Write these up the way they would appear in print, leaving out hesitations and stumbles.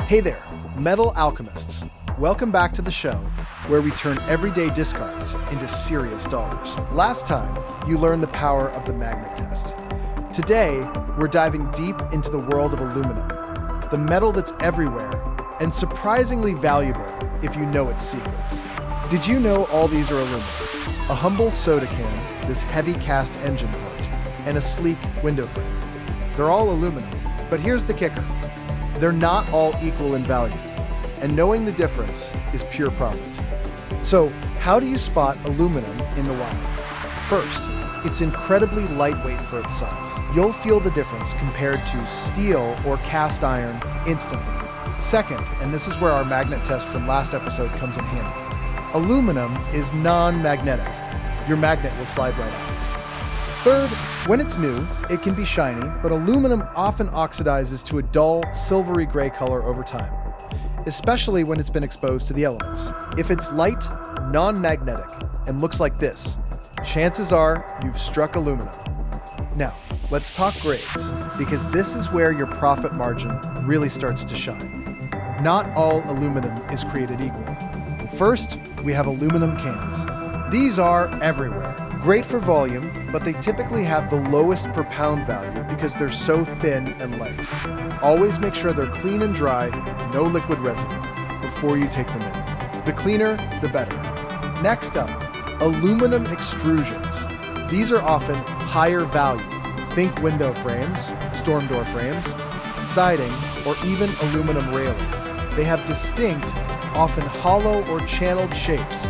Hey there, metal alchemists. Welcome back to the show where we turn everyday discards into serious dollars. Last time, you learned the power of the magnet test. Today, we're diving deep into the world of aluminum, the metal that's everywhere and surprisingly valuable if you know its secrets. Did you know all these are aluminum? A humble soda can, this heavy cast engine part, and a sleek window frame. They're all aluminum, but here's the kicker. They're not all equal in value, and knowing the difference is pure profit. So, how do you spot aluminum in the wild? First, it's incredibly lightweight for its size. You'll feel the difference compared to steel or cast iron instantly. Second, and this is where our magnet test from last episode comes in handy, aluminum is non-magnetic. Your magnet will slide right out. Third, when it's new, it can be shiny, but aluminum often oxidizes to a dull, silvery gray color over time, especially when it's been exposed to the elements. If it's light, non-magnetic, and looks like this, chances are you've struck aluminum. Now, let's talk grades, because this is where your profit margin really starts to shine. Not all aluminum is created equal. First, we have aluminum cans. These are everywhere. Great for volume, but they typically have the lowest per pound value because they're so thin and light. Always make sure they're clean and dry, no liquid residue, before you take them in. The cleaner, the better. Next up, aluminum extrusions. These are often higher value. Think window frames, storm door frames, siding, or even aluminum railing. They have distinct, often hollow or channeled shapes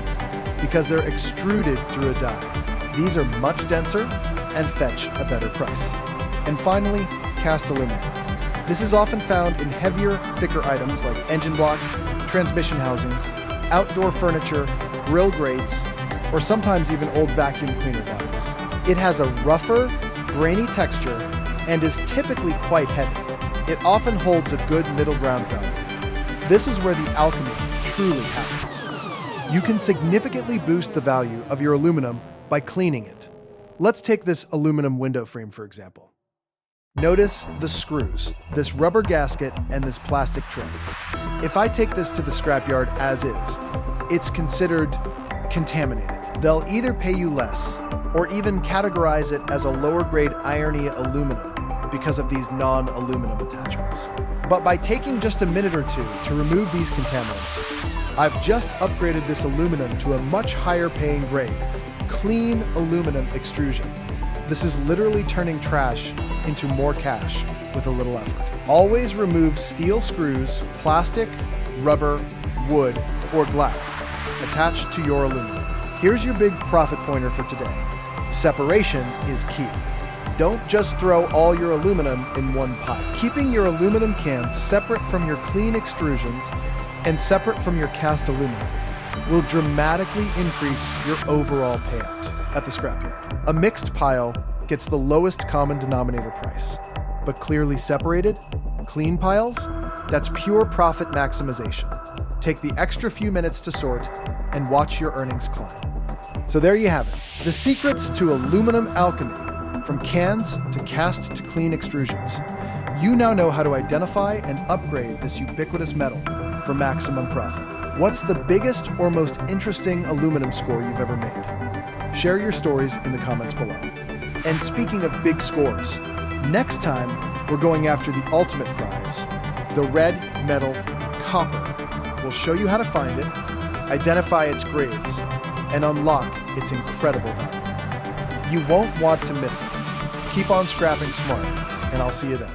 because they're extruded through a die. These are much denser and fetch a better price. And finally, cast aluminum. This is often found in heavier, thicker items like engine blocks, transmission housings, outdoor furniture, grill grates, or sometimes even old vacuum cleaner bodies. It has a rougher, grainy texture and is typically quite heavy. It often holds a good middle ground value. This is where the alchemy truly happens. You can significantly boost the value of your aluminum by cleaning it. Let's take this aluminum window frame, for example. Notice the screws, this rubber gasket, and this plastic trim. If I take this to the scrapyard as is, it's considered contaminated. They'll either pay you less or even categorize it as a lower grade irony aluminum because of these non-aluminum attachments. But by taking just a minute or two to remove these contaminants, I've just upgraded this aluminum to a much higher paying grade, clean aluminum extrusion. This is literally turning trash into more cash with a little effort. Always remove steel screws, plastic, rubber, wood, or glass attached to your aluminum. Here's your big profit pointer for today. Separation is key. Don't just throw all your aluminum in one pile. Keeping your aluminum cans separate from your clean extrusions and separate from your cast aluminum will dramatically increase your overall payout at the scrapyard. A mixed pile gets the lowest common denominator price, but clearly separated, clean piles, that's pure profit maximization. Take the extra few minutes to sort and watch your earnings climb. So there you have it, the secrets to aluminum alchemy, from cans to cast to clean extrusions. You now know how to identify and upgrade this ubiquitous metal for maximum profit. What's the biggest or most interesting aluminum score you've ever made? Share your stories in the comments below. And speaking of big scores, next time we're going after the ultimate prize, the red metal copper. We'll show you how to find it, identify its grades, and unlock its incredible value. You won't want to miss it. Keep on scrapping smart, and I'll see you then.